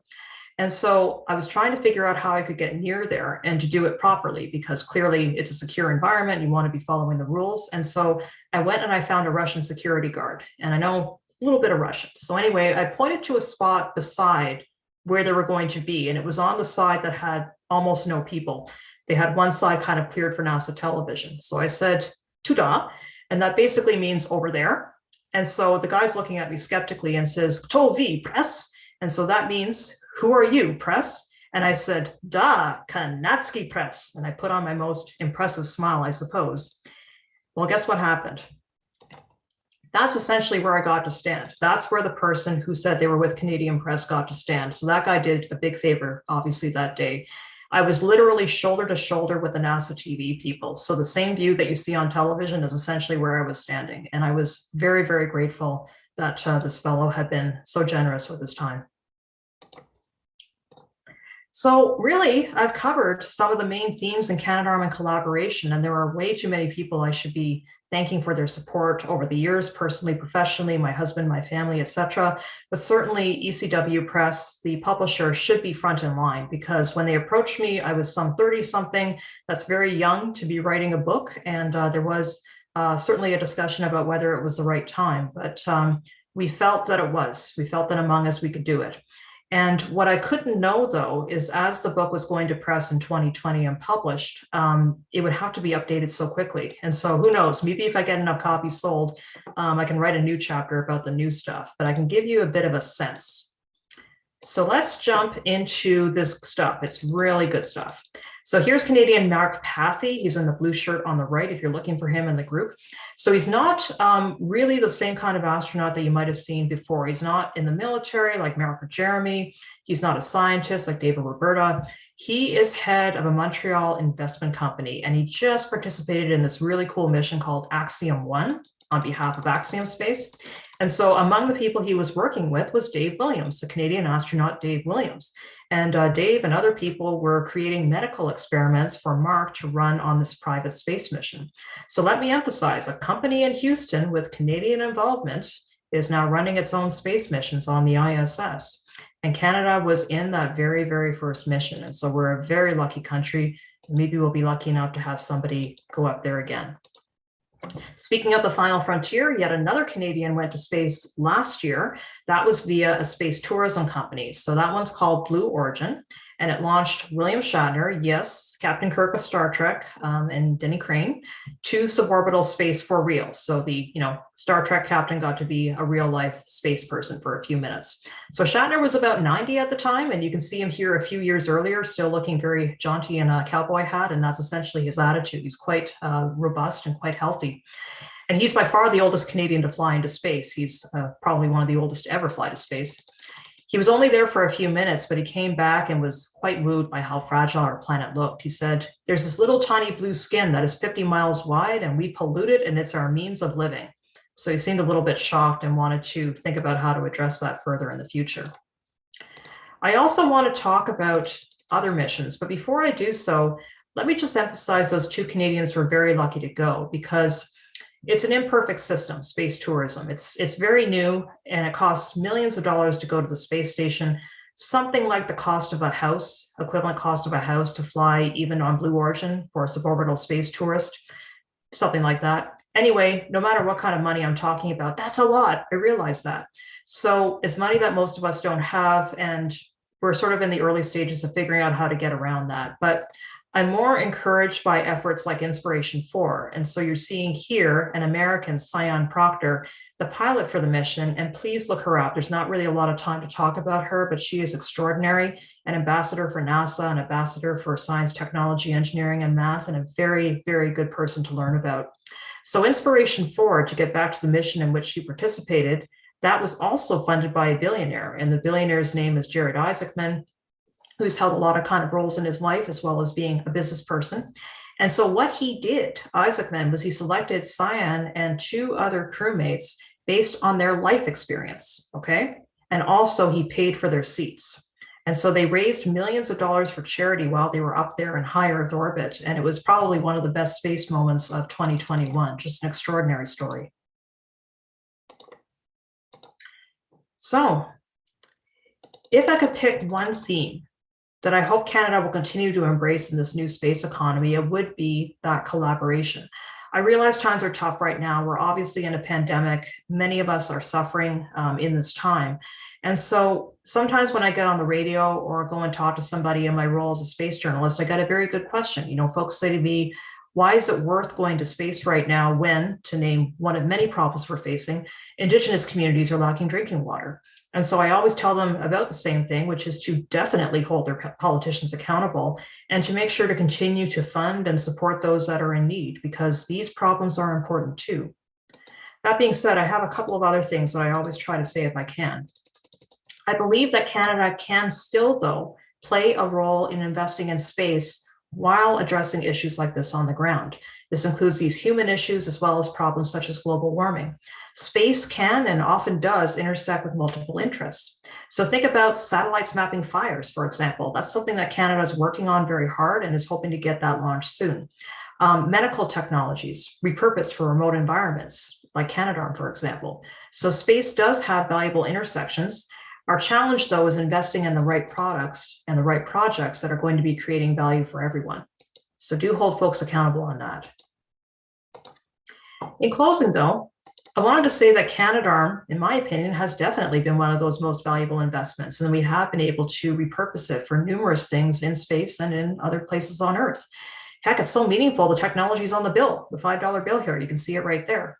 And so I was trying to figure out how I could get near there and to do it properly, because clearly it's a secure environment. You want to be following the rules. And so I went and I found a Russian security guard, and I know a little bit of Russian. So anyway, I pointed to a spot beside where they were going to be, and it was on the side that had almost no people. They had one side kind of cleared for NASA television. So I said, "Tuda," and that basically means over there. And so the guy's looking at me skeptically and says, "Kto vi, press?" And so that means, "Who are you, press?" And I said, "Da, Kanadsky press." And I put on my most impressive smile, I suppose. Well, guess what happened? That's essentially where I got to stand. That's where the person who said they were with Canadian Press got to stand. So that guy did a big favor, obviously, that day. I was literally shoulder to shoulder with the NASA TV people. So the same view that you see on television is essentially where I was standing. And I was very, very grateful that this fellow had been so generous with his time. So really, I've covered some of the main themes in Canadarm and Collaboration, and there are way too many people I should be thanking for their support over the years, personally, professionally, my husband, my family, etc. But certainly ECW Press, the publisher, should be front in line, because when they approached me, I was some 30-something. That's very young to be writing a book, and there was certainly a discussion about whether it was the right time, but we felt that it was. We felt that among us we could do it. And what I couldn't know, though, is as the book was going to press in 2020 and published, it would have to be updated so quickly. And so who knows, maybe if I get enough copies sold, I can write a new chapter about the new stuff, but I can give you a bit of a sense. So let's jump into this stuff. It's really good stuff. So here's Canadian Mark Pathy. He's in the blue shirt on the right if you're looking for him in the group. So he's not really the same kind of astronaut that you might have seen before. He's not in the military like Mark or Jeremy. He's not a scientist like David or Roberta. He is head of a Montreal investment company, and he just participated in this really cool mission called Axiom 1 on behalf of Axiom Space. And so among the people he was working with was Dave Williams, the Canadian astronaut Dave Williams. And Dave and other people were creating medical experiments for Mark to run on this private space mission. So let me emphasize, a company in Houston with Canadian involvement is now running its own space missions on the ISS. And Canada was in that very, very first mission. And so we're a very lucky country. Maybe we'll be lucky enough to have somebody go up there again. Speaking of the final frontier, yet another Canadian went to space last year. That was via a space tourism company. So that one's called Blue Origin, and it launched William Shatner, yes, Captain Kirk of Star Trek, and Denny Crane, to suborbital space for real. So the Star Trek captain got to be a real life space person for a few minutes. So Shatner was about 90 at the time, and you can see him here a few years earlier, still looking very jaunty in a cowboy hat, and that's essentially his attitude. He's quite robust and quite healthy. And he's by far the oldest Canadian to fly into space. He's probably one of the oldest to ever fly to space. He was only there for a few minutes, but he came back and was quite moved by how fragile our planet looked. He said, "There's this little tiny blue skin that is 50 miles wide, and we pollute it, and it's our means of living." So he seemed a little bit shocked and wanted to think about how to address that further in the future. I also want to talk about other missions, but before I do so, let me just emphasize those two Canadians were very lucky to go, because it's an imperfect system, space tourism. It's very new, and it costs millions of dollars to go to the space station, something like the cost of a house, equivalent cost of a house to fly even on Blue Origin for a suborbital space tourist, something like that. Anyway, no matter what kind of money I'm talking about, that's a lot. I realize that. So it's money that most of us don't have, and we're sort of in the early stages of figuring out how to get around that. But I'm more encouraged by efforts like Inspiration 4. And so you're seeing here an American, Sion Proctor, the pilot for the mission, and please look her up. There's not really a lot of time to talk about her, but she is extraordinary, an ambassador for NASA, an ambassador for science, technology, engineering, and math, and a very, very good person to learn about. So Inspiration 4, to get back to the mission in which she participated, that was also funded by a billionaire, and the billionaire's name is Jared Isaacman, who's held a lot of kind of roles in his life, as well as being a business person. And so what he did, Isaacman, was he selected Sion and two other crewmates based on their life experience, okay? And also he paid for their seats. And so they raised millions of dollars for charity while they were up there in high Earth orbit. And it was probably one of the best space moments of 2021, just an extraordinary story. So if I could pick one theme that I hope Canada will continue to embrace in this new space economy, it would be that collaboration. I realize times are tough right now. We're obviously in a pandemic. Many of us are suffering in this time. And so sometimes when I get on the radio or go and talk to somebody in my role as a space journalist, I get a very good question. Folks say to me, why is it worth going to space right now when, to name one of many problems we're facing, Indigenous communities are lacking drinking water? And so I always tell them about the same thing, which is to definitely hold their politicians accountable and to make sure to continue to fund and support those that are in need, because these problems are important too. That being said, I have a couple of other things that I always try to say if I can. I believe that Canada can still, though, play a role in investing in space while addressing issues like this on the ground. This includes these human issues as well as problems such as global warming. Space can and often does intersect with multiple interests. So think about satellites mapping fires, for example. That's something that Canada is working on very hard and is hoping to get that launched soon. Medical technologies repurposed for remote environments, like Canadarm, for example. So space does have valuable intersections. Our challenge, though, is investing in the right products and the right projects that are going to be creating value for everyone. So do hold folks accountable on that. In closing, though, I wanted to say that Canadarm, in my opinion, has definitely been one of those most valuable investments, and we have been able to repurpose it for numerous things in space and in other places on Earth. Heck, it's so meaningful, the technology's on the bill, the $5 bill here, you can see it right there.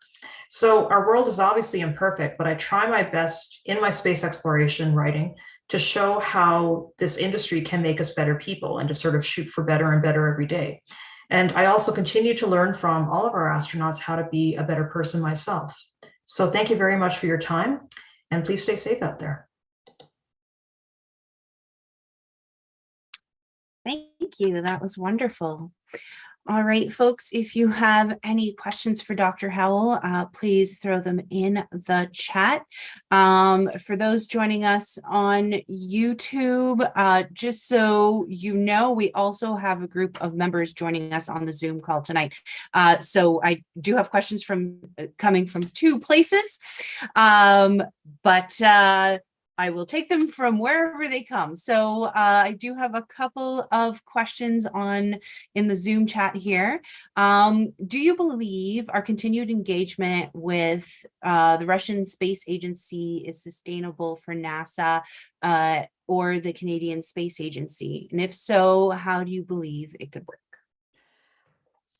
So our world is obviously imperfect, but I try my best in my space exploration writing to show how this industry can make us better people and to sort of shoot for better and better every day. And I also continue to learn from all of our astronauts how to be a better person myself. So thank you very much for your time, and please stay safe out there. Thank you. That was wonderful. All right, folks, if you have any questions for Dr. Howell, please throw them in the chat. For those joining us on YouTube, just so you know, we also have a group of members joining us on the Zoom call tonight. So I do have questions coming from two places, but I will take them from wherever they come. So I do have a couple of questions in the Zoom chat here. Do you believe our continued engagement with the Russian Space Agency is sustainable for NASA or the Canadian Space Agency? And if so, how do you believe it could work?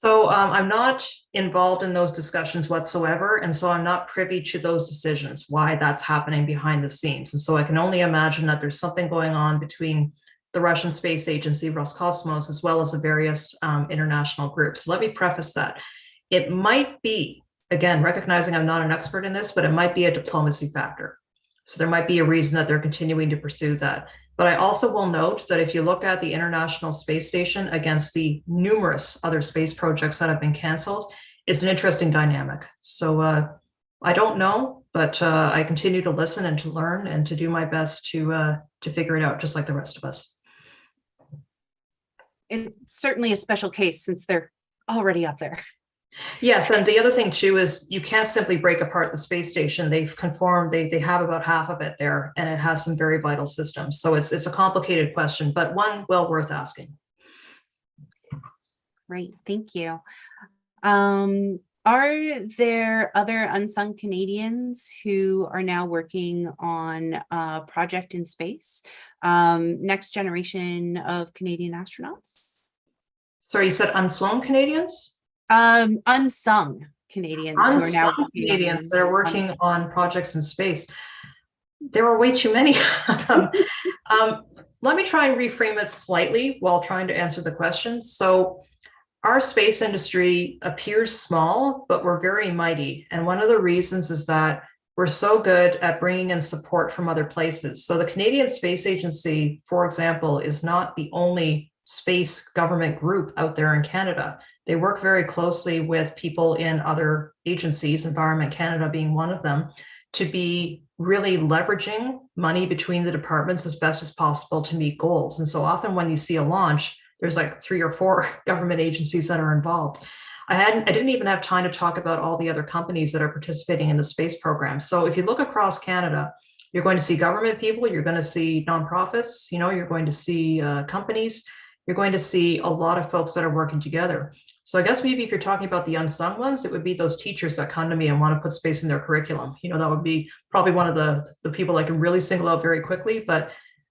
So I'm not involved in those discussions whatsoever. And so I'm not privy to those decisions, why that's happening behind the scenes. And so I can only imagine that there's something going on between the Russian Space Agency, Roscosmos, as well as the various international groups. So let me preface that. It might be, again, recognizing I'm not an expert in this, but it might be a diplomacy factor. So there might be a reason that they're continuing to pursue that. But I also will note that if you look at the International Space Station against the numerous other space projects that have been canceled, it's an interesting dynamic. So I don't know, but I continue to listen and to learn and to do my best to figure it out, just like the rest of us. It's certainly a special case since they're already up there. Yes, and the other thing too is you can't simply break apart the space station. They've conformed, they have about half of it there, and it has some very vital systems. So it's a complicated question, but one well worth asking. Great, thank you. Are there other unsung Canadians who are now working on a project in space? Next generation of Canadian astronauts? Sorry, you said unflown Canadians? Unsung Canadians who are now working Canadians that are working on projects in space. There are way too many. Let me try and reframe it slightly while trying to answer the question. So our space industry appears small, but we're very mighty. And one of the reasons is that we're so good at bringing in support from other places. So the Canadian Space Agency, for example, is not the only space government group out there in Canada. They work very closely with people in other agencies, Environment Canada being one of them, to be really leveraging money between the departments as best as possible to meet goals. And so often when you see a launch, there's like 3 or 4 government agencies that are involved. I didn't even have time to talk about all the other companies that are participating in the space program. So if you look across Canada, you're going to see government people, you're going to see nonprofits, you're going to see companies, you're going to see a lot of folks that are working together. So I guess maybe if you're talking about the unsung ones, it would be those teachers that come to me and want to put space in their curriculum. That would be probably one of the people I can really single out very quickly, but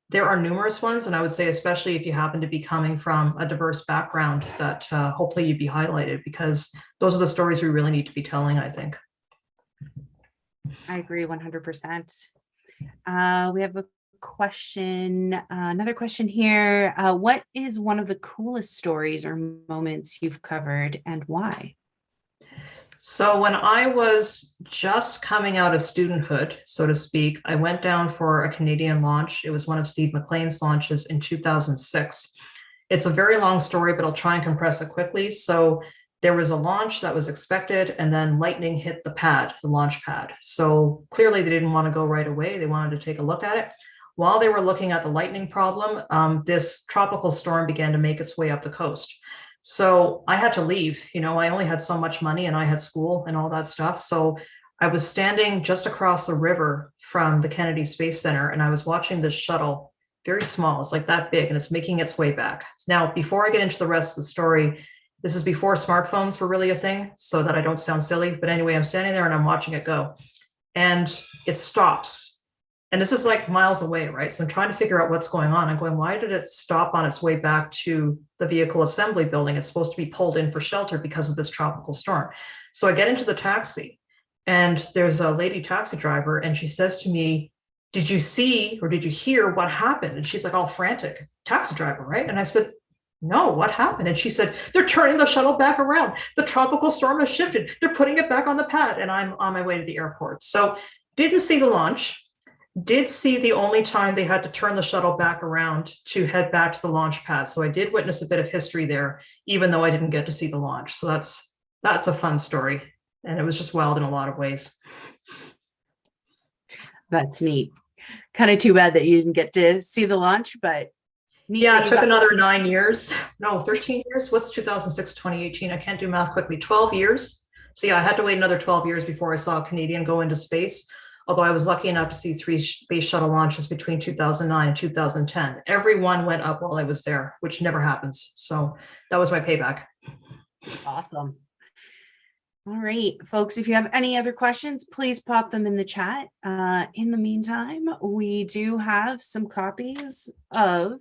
there are numerous ones. And I would say, especially if you happen to be coming from a diverse background, that hopefully you'd be highlighted, because those are the stories we really need to be telling, I think. I agree 100%. We have another question here. What is one of the coolest stories or moments you've covered, and why? So when I was just coming out of studenthood, so to speak, I went down for a Canadian launch. It was one of Steve McLean's launches in 2006. It's a very long story, but I'll try and compress it quickly. So there was a launch that was expected, and then lightning hit the launch pad. So clearly they didn't want to go right away. They wanted to take a look at it. While they were looking at the lightning problem, this tropical storm began to make its way up the coast. So I had to leave. I only had so much money, and I had school and all that stuff. So I was standing just across the river from the Kennedy Space Center, and I was watching this shuttle, very small. It's like that big, and it's making its way back. Now, before I get into the rest of the story, this is before smartphones were really a thing, so that I don't sound silly. But anyway, I'm standing there and I'm watching it go, and it stops. And this is like miles away, right? So I'm trying to figure out what's going on. I'm going, why did it stop on its way back to the vehicle assembly building? It's supposed to be pulled in for shelter because of this tropical storm. So I get into the taxi, and there's a lady taxi driver, and she says to me, did you see or did you hear what happened? And she's like all frantic, taxi driver, right? And I said, no, what happened? And she said, they're turning the shuttle back around. The tropical storm has shifted. They're putting it back on the pad. And I'm on my way to the airport. So didn't see the launch. Did see the only time they had to turn the shuttle back around to head back to the launch pad. So I did witness a bit of history there, even though I didn't get to see the launch. So that's a fun story. And it was just wild in a lot of ways. That's neat. Kind of too bad that you didn't get to see the launch, but neat. Yeah, it took another 9 years. No, 13 years. What's 2006 to 2018? I can't do math quickly. 12 years. So yeah, I had to wait another 12 years before I saw a Canadian go into space. Although I was lucky enough to see 3 space shuttle launches between 2009 and 2010. Every one went up while I was there, which never happens. So that was my payback. Awesome. All right, folks, if you have any other questions, please pop them in the chat. In the meantime, we do have some copies of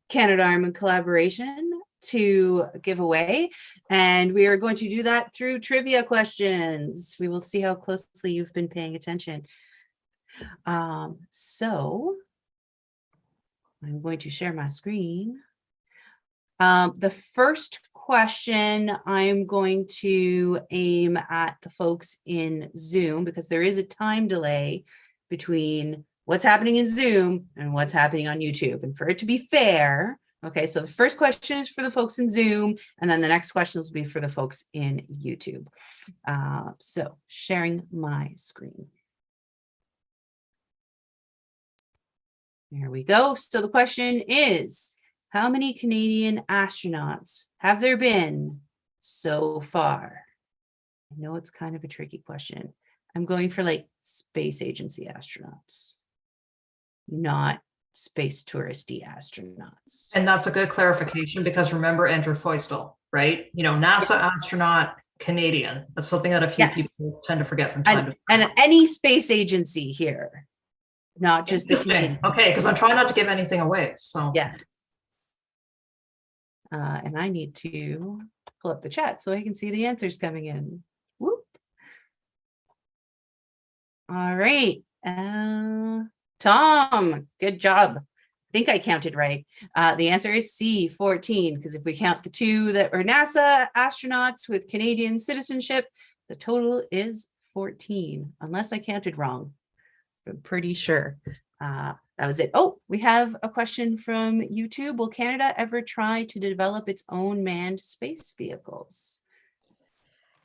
Canadarm and Collaboration to give away, and we are going to do that through trivia questions. We will see how closely you've been paying attention. So I'm going to share my screen. The first question I'm going to aim at the folks in Zoom, because there is a time delay between what's happening in Zoom and what's happening on YouTube. And for it to be fair, okay, so the first question is for the folks in Zoom, and then the next questions will be for the folks in YouTube. So sharing my screen. There we go. So the question is, how many Canadian astronauts have there been so far? I know it's kind of a tricky question. I'm going for like space agency astronauts, not space touristy astronauts. And that's a good clarification, because remember Andrew Feustel, right? You know, NASA astronaut, Canadian. That's something that a few people tend to forget from time to time. And any space agency here, not just the Canadian. Okay, because I'm trying not to give anything away. So yeah. And I need to pull up the chat so I can see the answers coming in. Whoop. All right. Tom, good job. I think I counted right. The answer is C, 14, because if we count the 2 that were NASA astronauts with Canadian citizenship, the total is 14, unless I counted wrong. I'm pretty sure. That was it. Oh, we have a question from YouTube. Will Canada ever try to develop its own manned space vehicles?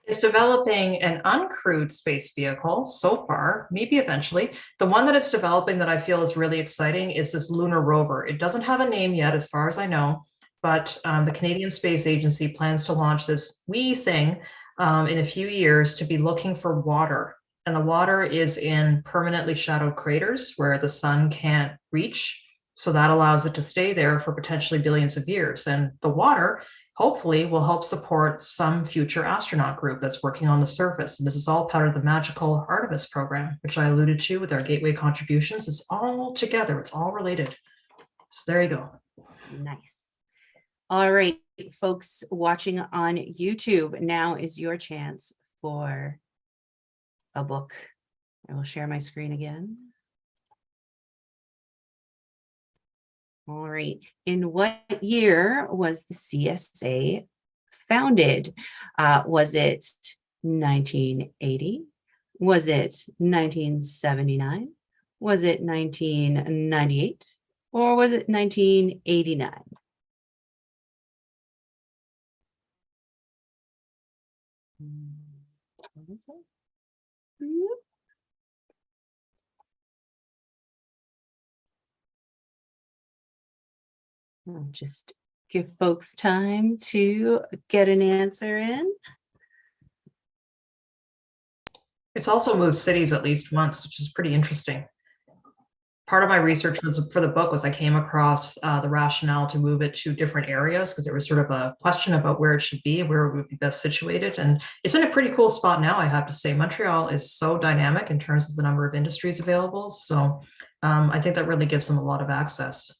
It's developing an uncrewed space vehicle so far, maybe eventually. The one that it's developing that I feel is really exciting is this Lunar Rover. It doesn't have a name yet, as far as I know, but the Canadian Space Agency plans to launch this wee thing in a few years to be looking for water. And the water is in permanently shadowed craters where the sun can't reach. So that allows it to stay there for potentially billions of years. And the water, hopefully, will help support some future astronaut group that's working on the surface. And this is all part of the magical Artemis program, which I alluded to with our gateway contributions. It's all together. It's all related. So there you go. Nice. All right, folks watching on YouTube, now is your chance for a book. I will share my screen again. All right. In what year was the CSA founded? Was it 1980? Was it 1979? Was it 1998? Or was it 1989? I'll just give folks time to get an answer in. It's also moved cities at least once, which is pretty interesting. Part of my research for the book was I came across the rationale to move it to different areas, because there was sort of a question about where it should be, where it would be best situated. And it's in a pretty cool spot now, I have to say. Montreal is so dynamic in terms of the number of industries available. So I think that really gives them a lot of access.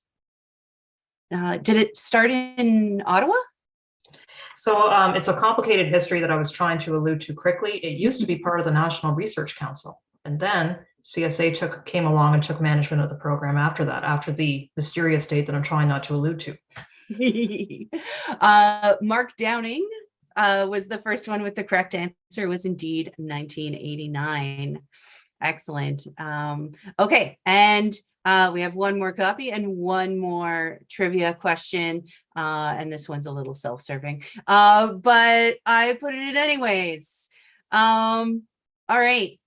Did it start in Ottawa? So it's a complicated history that I was trying to allude to quickly. It used to be part of the National Research Council, and then CSA came along and took management of the program after that, after the mysterious date that I'm trying not to allude to. Mark Downing was the first one with the correct answer. Was indeed 1989. Excellent. Okay, and we have one more copy and one more trivia question. And this one's a little self-serving, but I put it in anyways. All right,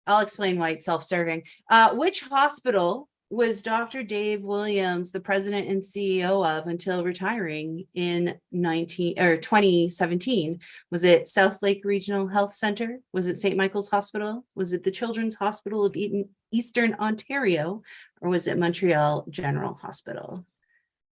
I'll explain why it's self-serving. Which hospital was Dr. Dave Williams the president and CEO of until retiring in 2017? Was it South Lake Regional Health Center? Was it St. Michael's Hospital? Was it the Children's Hospital of Eastern Ontario? Or was it Montreal General Hospital?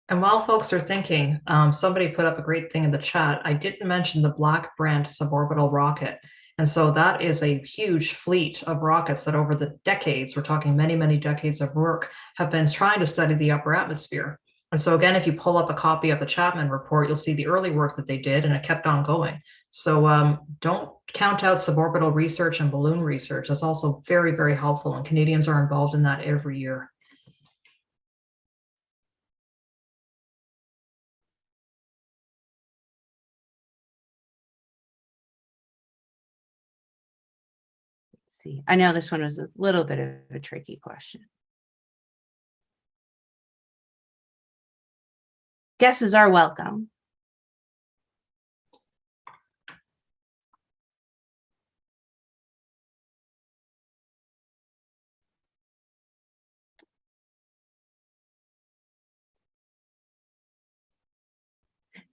And while folks are thinking, somebody put up a great thing in the chat. I didn't mention the Black Brant suborbital rocket. And so that is a huge fleet of rockets that over the decades, we're talking many, many decades of work, have been trying to study the upper atmosphere. And so again, if you pull up a copy of the Chapman report, you'll see the early work that they did, and it kept on going. So don't count out suborbital research and balloon research. That's also very, very helpful, and Canadians are involved in that every year. See, I know this one was a little bit of a tricky question. Guesses are welcome.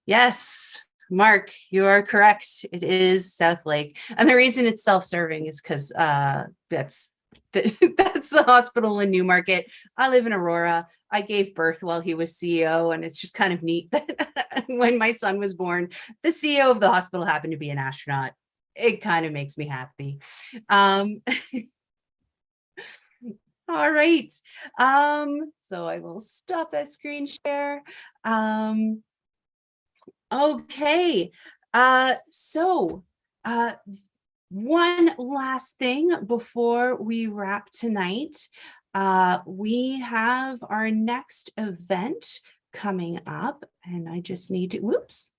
Yes, Mark, you are correct. It is South Lake. And the reason it's self-serving is because that's the hospital in Newmarket. I live in Aurora. I gave birth while he was CEO, and it's just kind of neat that when my son was born, the CEO of the hospital happened to be an astronaut. It kind of makes me happy. All right. So I will stop that screen share. Okay. One last thing before we wrap tonight. We have our next event coming up, and I just need to, whoops,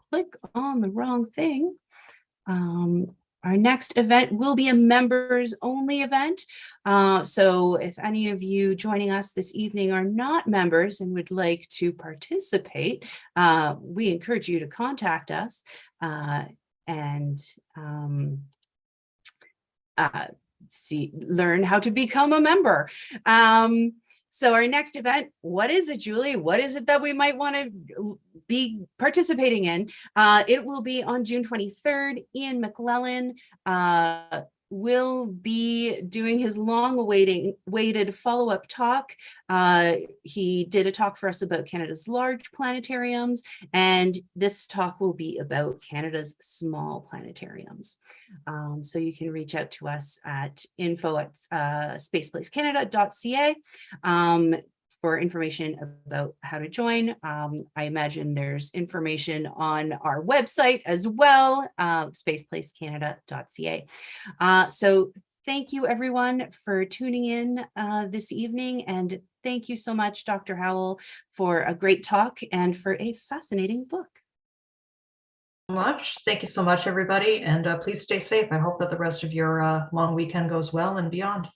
click on the wrong thing. Our next event will be a members only event. So if any of you joining us this evening are not members and would like to participate, we encourage you to contact us and learn how to become a member. So our next event, what is it, Julie? What is it that we might want to be participating in? It will be on June 23rd. Ian McClellan will be doing his long-awaited follow-up talk. He did a talk for us about Canada's large planetariums, and this talk will be about Canada's small planetariums. So you can reach out to us at info@spaceplacecanada.ca for information about how to join. I imagine there's information on our website as well, spaceplacecanada.ca. So thank you everyone for tuning in this evening, and thank you so much, Dr. Howell, for a great talk and for a fascinating book. Thank you so much, everybody, and please stay safe. I hope that the rest of your long weekend goes well and beyond.